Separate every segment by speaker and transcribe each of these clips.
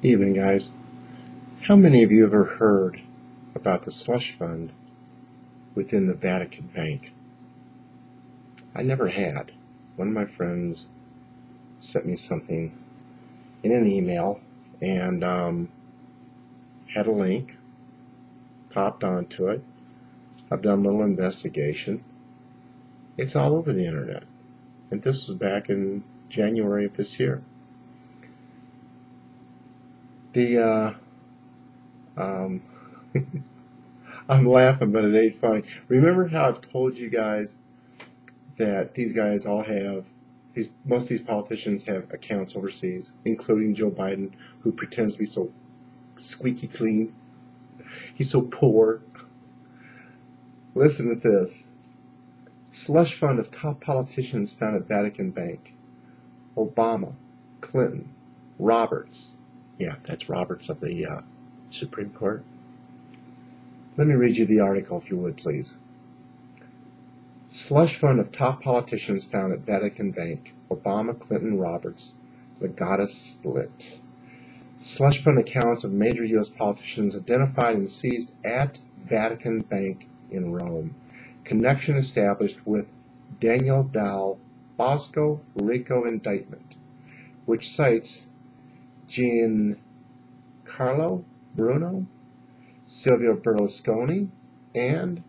Speaker 1: Evening, guys. How many of you ever heard about the slush fund within the Vatican Bank? I never had. One of my friends sent me something in an email and had a link, popped onto it. I've done a little investigation. It's all over the internet. And this was back in January of this year. I'm laughing, but it ain't funny. Remember how I've told you guys that these guys all have, most of these politicians have accounts overseas, including Joe Biden, who pretends to be so squeaky clean. He's so poor. Listen to this. Slush fund of top politicians found at Vatican Bank. Obama, Clinton, Roberts. Yeah, that's Roberts of the Supreme Court. Let me read you the article, if you would, please. Slush fund of top politicians found at Vatican Bank. Obama, Clinton, Roberts. Legatus split. Slush fund accounts of major U.S. politicians identified and seized at Vatican Bank in Rome. Connection established with Daniel Dal Bosco RICO indictment, which cites Giancarlo Bruno, Silvio Berlusconi, and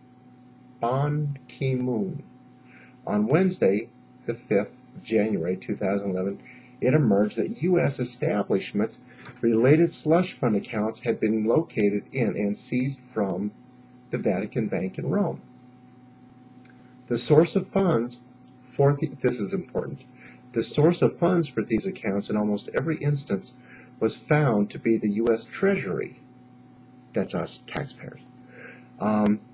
Speaker 1: Ban Ki-moon. On Wednesday, the 5th of January 2011, it emerged that U.S. establishment-related slush fund accounts had been located in and seized from the Vatican Bank in Rome. The source of funds for this is important. The source of funds for these accounts in almost every instance was found to be the U.S. Treasury. That's us, taxpayers.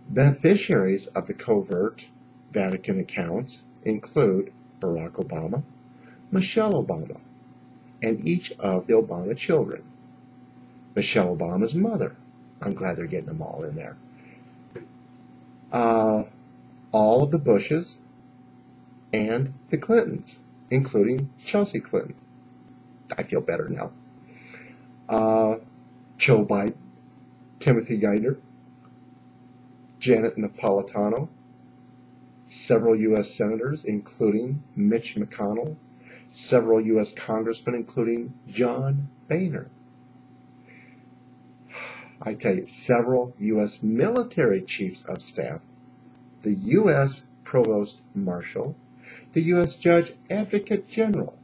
Speaker 1: Beneficiaries of the covert Vatican accounts include Barack Obama, Michelle Obama, and each of the Obama children. Michelle Obama's mother. I'm glad they're getting them all in there. All of the Bushes and the Clintons, including Chelsea Clinton. I feel better now. Joe Biden, Timothy Geithner, Janet Napolitano, several U.S. senators, including Mitch McConnell, several U.S. congressmen, including John Boehner. I tell you, several U.S. military chiefs of staff, the U.S. Provost Marshal, the U.S. Judge Advocate General,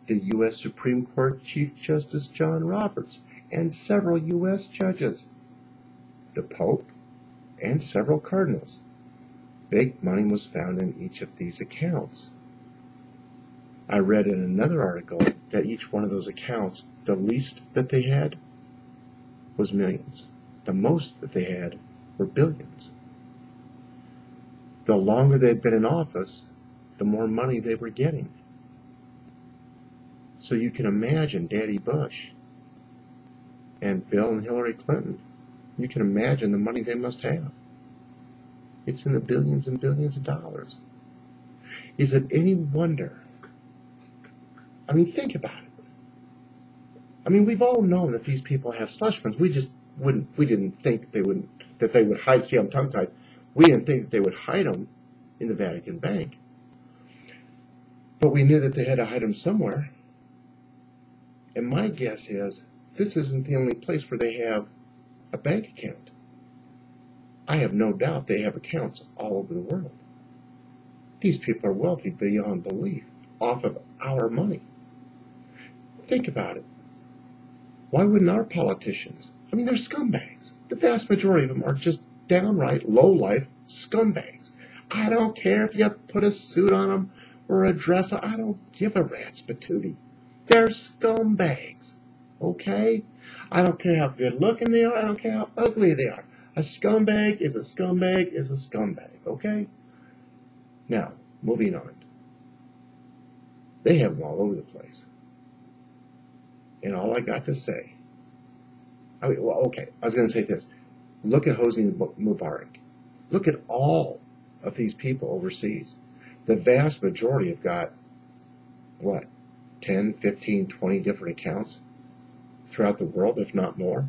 Speaker 1: the U.S. Supreme Court Chief Justice John Roberts, and several U.S. judges, the Pope, and several cardinals. Big money was found in each of these accounts. I read in another article that each one of those accounts, the least that they had was millions. The most that they had were billions. The longer they'd been in office, the more money they were getting. So you can imagine Daddy Bush and Bill and Hillary Clinton. You can imagine the money they must have. It's in the billions and billions of dollars. Is it any wonder? I mean, think about it. I mean, we've all known that these people have slush funds. We didn't think that they would hide, see, I'm tongue-tied. We didn't think that they would hide them in the Vatican Bank. But we knew that they had to hide them somewhere. And my guess is, this isn't the only place where they have a bank account. I have no doubt they have accounts all over the world. These people are wealthy beyond belief, off of our money. Think about it. Why wouldn't our politicians? I mean, they're scumbags. The vast majority of them are just downright low-life scumbags. I don't care if you put a suit on them or a dress. I don't give a rat's patootie. They're scumbags. Okay? I don't care how good looking they are. I don't care how ugly they are. A scumbag is a scumbag is a scumbag. Okay? Now, moving on. They have them all over the place. And all I got to say, I was going to say this. Look at Hosni Mubarak. Look at all of these people overseas. The vast majority have got, what, 10, 15, 20 different accounts throughout the world, if not more,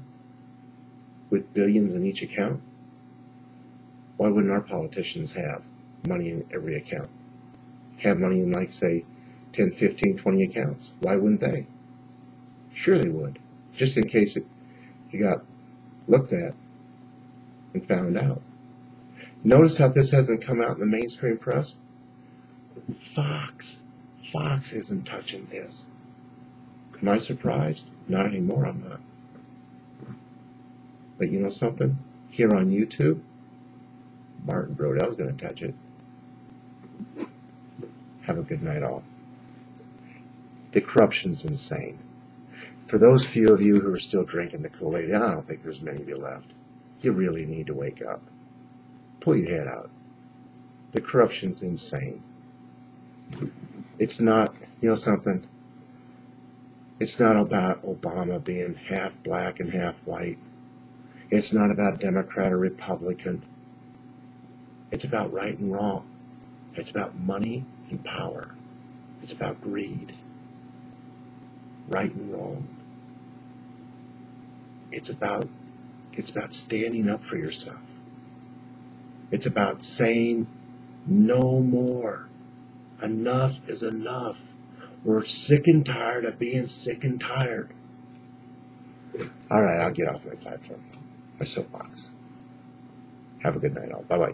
Speaker 1: with billions in each account. Why wouldn't our politicians have money in every account? Have money in, like, say, 10, 15, 20 accounts? Why wouldn't they? Sure they would, just in case you got looked at and found out. Notice how this hasn't come out in the mainstream press? Fox isn't touching this. Am I surprised? Not anymore, I'm not. But you know something? Here on YouTube, Martin Brodell's going to touch it. Have a good night, all. The corruption's insane. For those few of you who are still drinking the Kool-Aid, I don't think there's many of you left. You really need to wake up. Pull your head out. The corruption's insane. It's not, you know something? It's not about Obama being half black and half white. It's not about Democrat or Republican. It's about right and wrong. It's about money and power. It's about greed. Right and wrong. It's about standing up for yourself. It's about saying no more. Enough is enough. We're sick and tired of being sick and tired. All right, I'll get off my platform, my soapbox. Have a good night, all. Bye-bye.